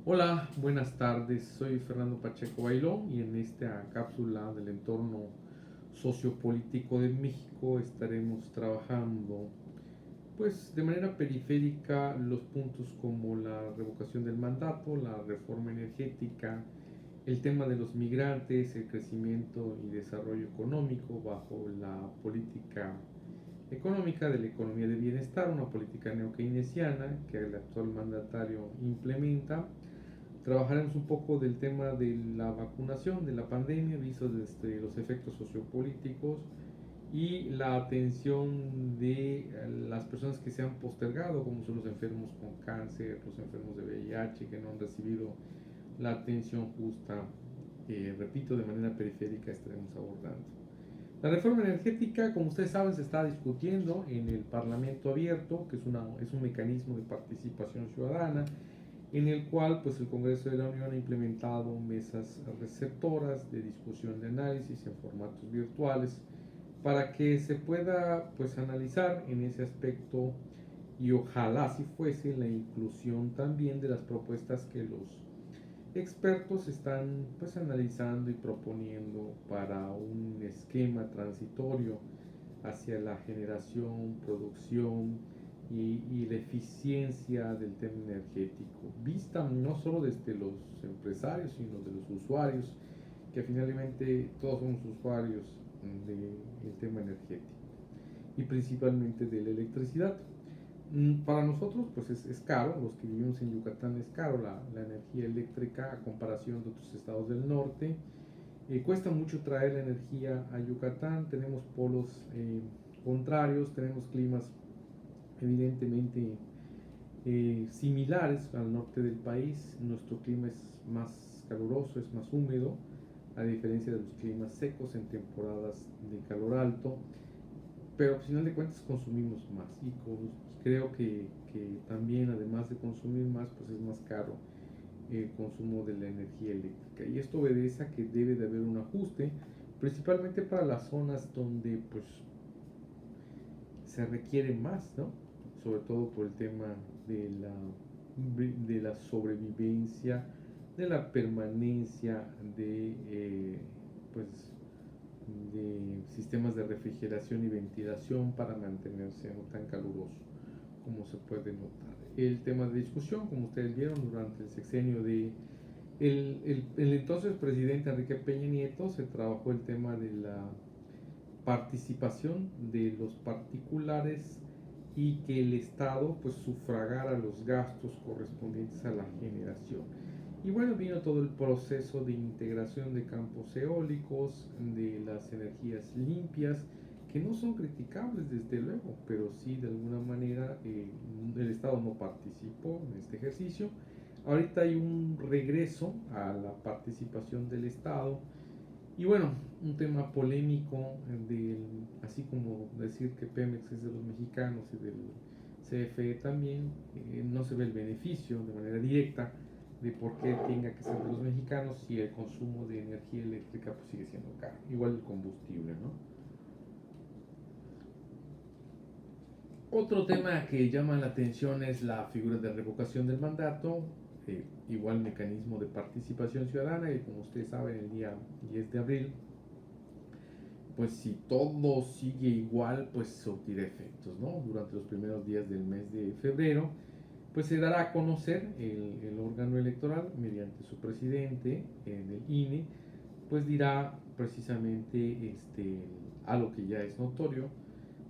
Hola, buenas tardes. Soy Fernando Pacheco Bailón y en esta cápsula del entorno sociopolítico de México estaremos trabajando pues de manera periférica los puntos como la revocación del mandato, la reforma energética, el tema de los migrantes, el crecimiento y desarrollo económico bajo la política económica de la economía de bienestar, una política neokeynesiana que el actual mandatario implementa. Trabajaremos un poco del tema de la vacunación, de la pandemia, visto desde los efectos sociopolíticos y la atención de las personas que se han postergado, como son los enfermos con cáncer, los enfermos de VIH, que no han recibido la atención justa, repito, de manera periférica estaremos abordando. La reforma energética, como ustedes saben, se está discutiendo en el Parlamento Abierto, que es un mecanismo de participación ciudadana en el cual pues el Congreso de la Unión ha implementado mesas receptoras de discusión de análisis en formatos virtuales para que se pueda pues analizar en ese aspecto y ojalá si fuese la inclusión también de las propuestas que los expertos están pues analizando y proponiendo para un esquema transitorio hacia la generación, producción y la eficiencia del tema energético, vista no solo desde los empresarios, sino de los usuarios, que finalmente todos somos usuarios del tema energético y principalmente de la electricidad. Para nosotros pues es caro, los que vivimos en Yucatán es caro la energía eléctrica a comparación de otros estados del norte. Cuesta mucho traer la energía a Yucatán, tenemos polos contrarios, tenemos climas evidentemente similares al norte del país. Nuestro clima es más caluroso, es más húmedo, a diferencia de los climas secos en temporadas de calor alto, pero al final de cuentas consumimos más y creo que también además de consumir más, pues es más caro el consumo de la energía eléctrica, y esto obedece a que debe de haber un ajuste principalmente para las zonas donde pues se requiere más, ¿no? Sobre todo por el tema de la sobrevivencia, de la permanencia pues, de sistemas de refrigeración y ventilación para mantenerse no tan caluroso como se puede notar. El tema de discusión, como ustedes vieron durante el sexenio de el entonces presidente Enrique Peña Nieto, se trabajó el tema de la participación de los particulares y que el Estado pues sufragara los gastos correspondientes a la generación. Y bueno, vino todo el proceso de integración de campos eólicos, de las energías limpias, que no son criticables desde luego, pero sí de alguna manera el Estado no participó en este ejercicio. Ahorita hay un regreso a la participación del Estado y bueno, un tema polémico, así como decir que Pemex es de los mexicanos y del CFE también, no se ve el beneficio de manera directa de por qué tenga que ser de los mexicanos si el consumo de energía eléctrica pues sigue siendo caro, igual el combustible, ¿no? Otro tema que llama la atención es la figura de revocación del mandato, igual mecanismo de participación ciudadana, y como ustedes saben el día 10 de abril pues si todo sigue igual, pues surtirá efectos, ¿no? Durante los primeros días del mes de febrero, pues se dará a conocer el órgano electoral mediante su presidente en el INE, pues dirá precisamente algo que ya es notorio,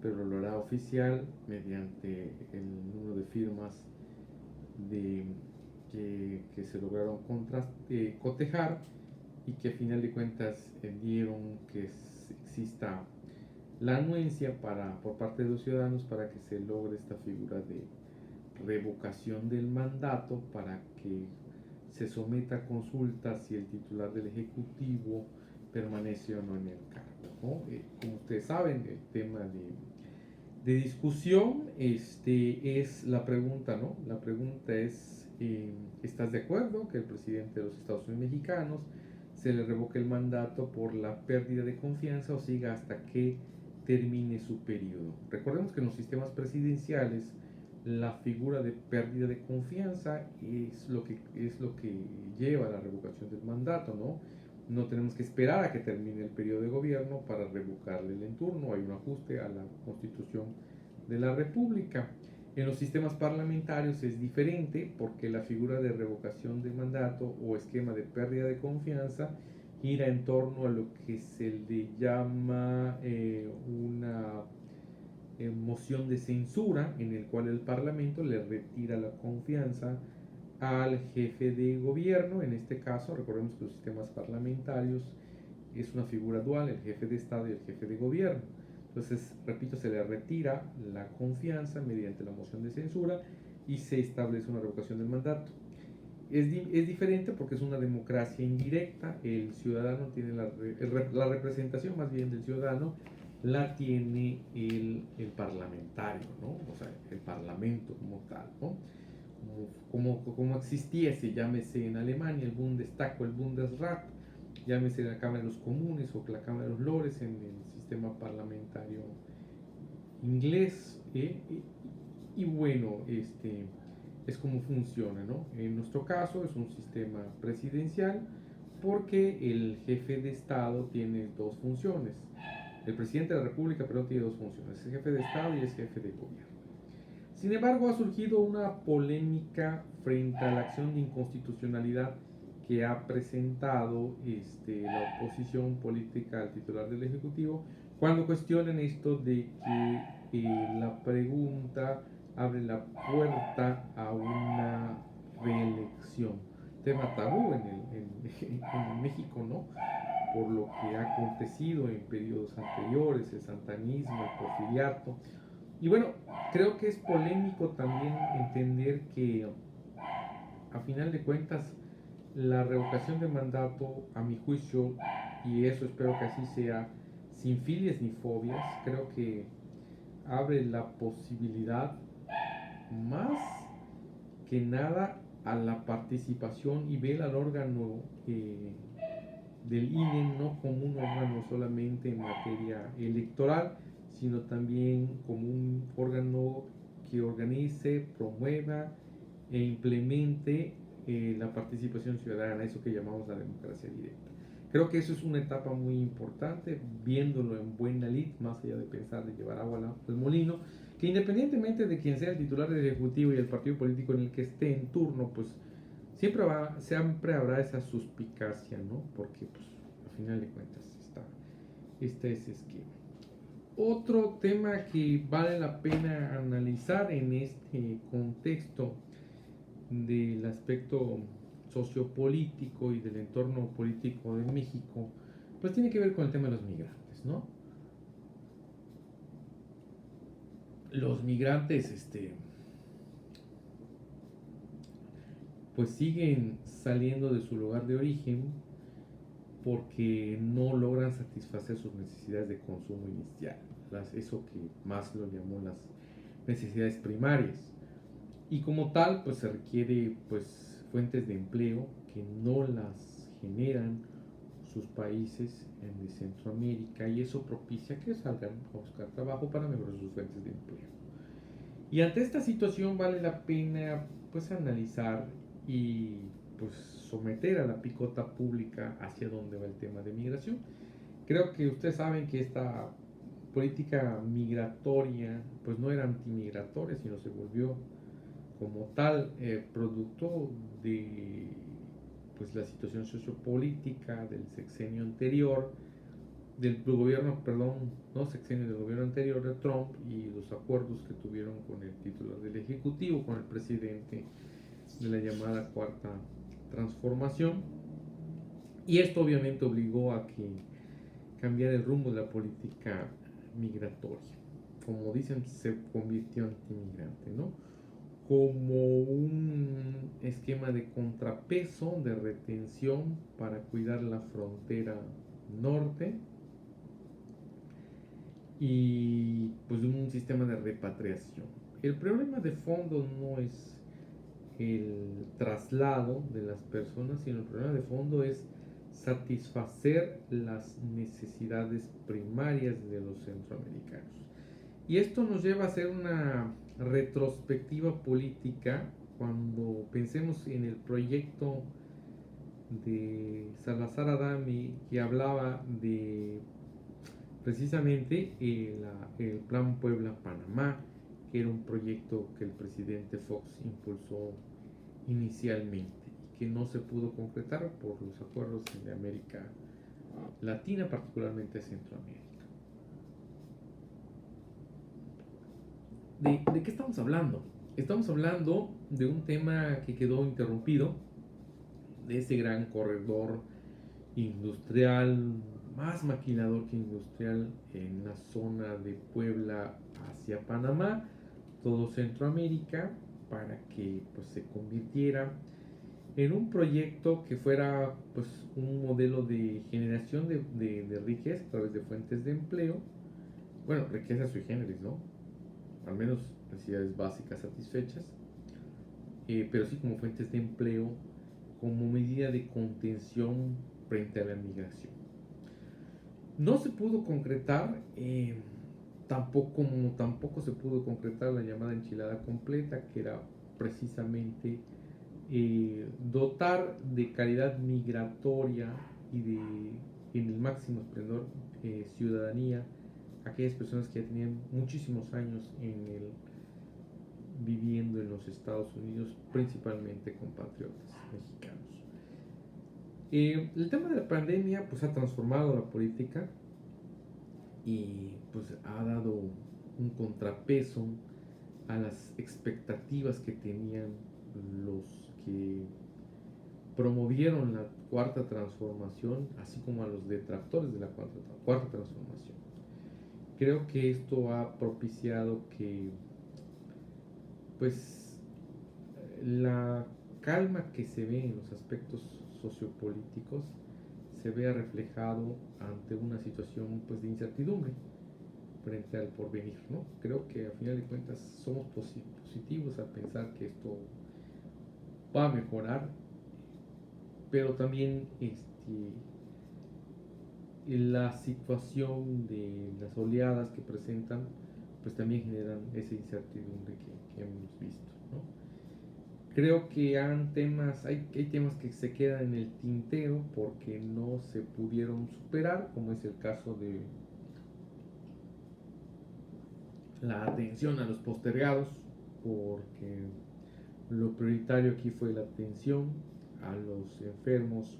pero lo hará oficial mediante el número de firmas de, que se lograron cotejar y que a final de cuentas dieron que exista la anuencia por parte de los ciudadanos para que se logre esta figura de revocación del mandato, para que se someta a consulta si el titular del Ejecutivo permanece o no en el cargo, ¿no? Como ustedes saben, el tema de discusión es la pregunta, ¿no? La pregunta es, ¿estás de acuerdo que el presidente de los Estados Unidos mexicanos se le revoque el mandato por la pérdida de confianza o siga hasta que termine su periodo? Recordemos que en los sistemas presidenciales la figura de pérdida de confianza es lo que lleva a la revocación del mandato, ¿no? No tenemos que esperar a que termine el periodo de gobierno para revocarle el turno. Hay un ajuste a la Constitución de la República. En los sistemas parlamentarios es diferente porque la figura de revocación de mandato o esquema de pérdida de confianza gira en torno a lo que se le llama una moción de censura, en el cual el Parlamento le retira la confianza al jefe de gobierno. En este caso, recordemos que los sistemas parlamentarios es una figura dual, el jefe de Estado y el jefe de gobierno. Entonces, repito, se le retira la confianza mediante la moción de censura y se establece una revocación del mandato. Es diferente porque es una democracia indirecta. El ciudadano tiene la representación más bien del ciudadano la tiene parlamentario, ¿no? O sea, el parlamento como tal, ¿no? Como existiese, llámese en Alemania el Bundestag o el Bundesrat, llámese la Cámara de los Comunes o la Cámara de los Lores en el sistema parlamentario inglés. Y bueno, es como funciona, ¿no? En nuestro caso es un sistema presidencial porque el jefe de Estado tiene dos funciones. El presidente de la República, pero tiene dos funciones: es jefe de Estado y es jefe de gobierno. Sin embargo, ha surgido una polémica frente a la acción de inconstitucionalidad que ha presentado la oposición política al titular del Ejecutivo, cuando cuestionan esto de que la pregunta abre la puerta a una reelección. Tema tabú en México, ¿no? Por lo que ha acontecido en periodos anteriores, el santanismo, el porfiriato. Y bueno, creo que es polémico también entender que, a final de cuentas, la revocación de mandato, a mi juicio, y eso espero que así sea, sin filias ni fobias, creo que abre la posibilidad más que nada a la participación y ve al órgano del INE no como un órgano solamente en materia electoral, sino también como un órgano que organice, promueva e implemente la participación ciudadana, eso que llamamos la democracia directa. Creo que eso es una etapa muy importante, viéndolo en buena lid, más allá de pensar de llevar agua al molino, que independientemente de quién sea el titular del Ejecutivo y el partido político en el que esté en turno, pues siempre habrá esa suspicacia, ¿no? Porque, pues, a final de cuentas, está ese esquema. Otro tema que vale la pena analizar en este contexto del aspecto sociopolítico y del entorno político de México, pues tiene que ver con el tema de los migrantes, ¿no? Los migrantes, pues siguen saliendo de su lugar de origen porque no logran satisfacer sus necesidades de consumo inicial, eso que más lo llamó las necesidades primarias. Y como tal, pues se requiere pues fuentes de empleo que no las generan sus países de Centroamérica, y eso propicia que salgan a buscar trabajo para mejorar sus fuentes de empleo. Y ante esta situación vale la pena pues analizar y pues someter a la picota pública hacia dónde va el tema de migración. Creo que ustedes saben que esta política migratoria pues no era antimigratoria, sino se volvió como tal producto de pues la situación sociopolítica del sexenio anterior, del gobierno, perdón, no sexenio, del gobierno anterior de Trump, y los acuerdos que tuvieron con el titular del Ejecutivo, con el presidente de la llamada Cuarta Transformación. Y esto obviamente obligó a que cambiara el rumbo de la política migratoria. Como dicen, se convirtió en antimigrante, ¿no? Como un esquema de contrapeso, de retención para cuidar la frontera norte, y pues un sistema de repatriación. El problema de fondo no es el traslado de las personas, sino el problema de fondo es satisfacer las necesidades primarias de los centroamericanos. Y esto nos lleva a hacer una retrospectiva política, cuando pensemos en el proyecto de Salazar Adame que hablaba de precisamente el Plan Puebla-Panamá, que era un proyecto que el presidente Fox impulsó inicialmente y que no se pudo concretar por los acuerdos de América Latina, particularmente Centroamérica. ¿De qué estamos hablando? Estamos hablando de un tema que quedó interrumpido, de ese gran corredor industrial, más maquilador que industrial, en la zona de Puebla hacia Panamá, todo Centroamérica, para que pues, se convirtiera en un proyecto que fuera pues, un modelo de generación de riqueza a través de fuentes de empleo, bueno, riqueza sui generis, ¿no? Al menos necesidades básicas satisfechas, pero sí como fuentes de empleo, como medida de contención frente a la migración. No se pudo concretar, tampoco se pudo concretar la llamada enchilada completa, que era precisamente dotar de calidad migratoria y de, en el máximo esplendor, ciudadanía a aquellas personas que ya tenían muchísimos años viviendo en los Estados Unidos, principalmente compatriotas mexicanos. El tema de la pandemia pues ha transformado la política y pues ha dado un contrapeso a las expectativas que tenían los que promovieron la cuarta transformación, así como a los detractores de la cuarta transformación. Creo que esto ha propiciado que pues la calma que se ve en los aspectos sociopolíticos se vea reflejado ante una situación pues de incertidumbre frente al porvenir, ¿no? Creo que a final de cuentas somos positivos al pensar que esto va a mejorar, pero también la situación de las oleadas que presentan pues también generan esa incertidumbre que hemos visto, ¿no? Creo que hay temas que se quedan en el tintero porque no se pudieron superar, como es el caso de la atención a los postergados, porque lo prioritario aquí fue la atención a los enfermos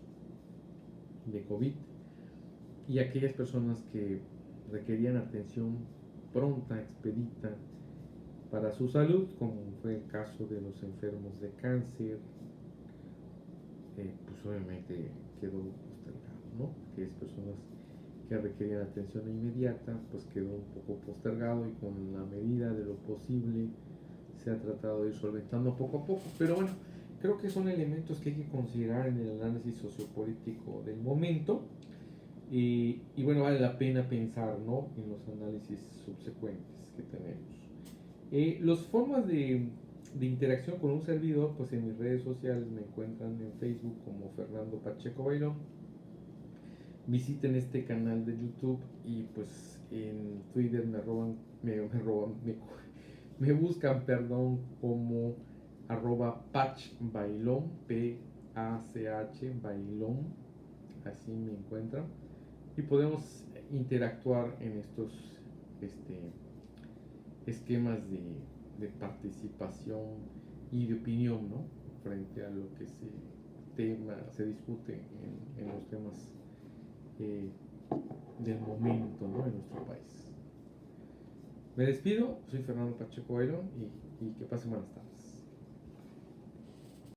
de COVID y aquellas personas que requerían atención pronta, expedita para su salud, como fue el caso de los enfermos de cáncer, pues obviamente quedó postergado, ¿no? Que es personas que requerían atención inmediata, pues quedó un poco postergado y con la medida de lo posible se ha tratado de ir solventando poco a poco. Pero bueno, creo que son elementos que hay que considerar en el análisis sociopolítico del momento. Y bueno, vale la pena pensar, ¿no?, en los análisis subsecuentes que tenemos. Las formas de interacción con un servidor, pues en mis redes sociales me encuentran en Facebook como Fernando Pacheco Bailón. Visiten este canal de YouTube y pues en Twitter me buscan, perdón, como @pachbailón, P-A-C-H, bailón, así me encuentran. Y podemos interactuar en estos esquemas de participación y de opinión, ¿no?, frente a lo que se discute en los temas del momento, ¿no?, en nuestro país. Me despido, soy Fernando Pacheco Bailón y que pasen buenas tardes.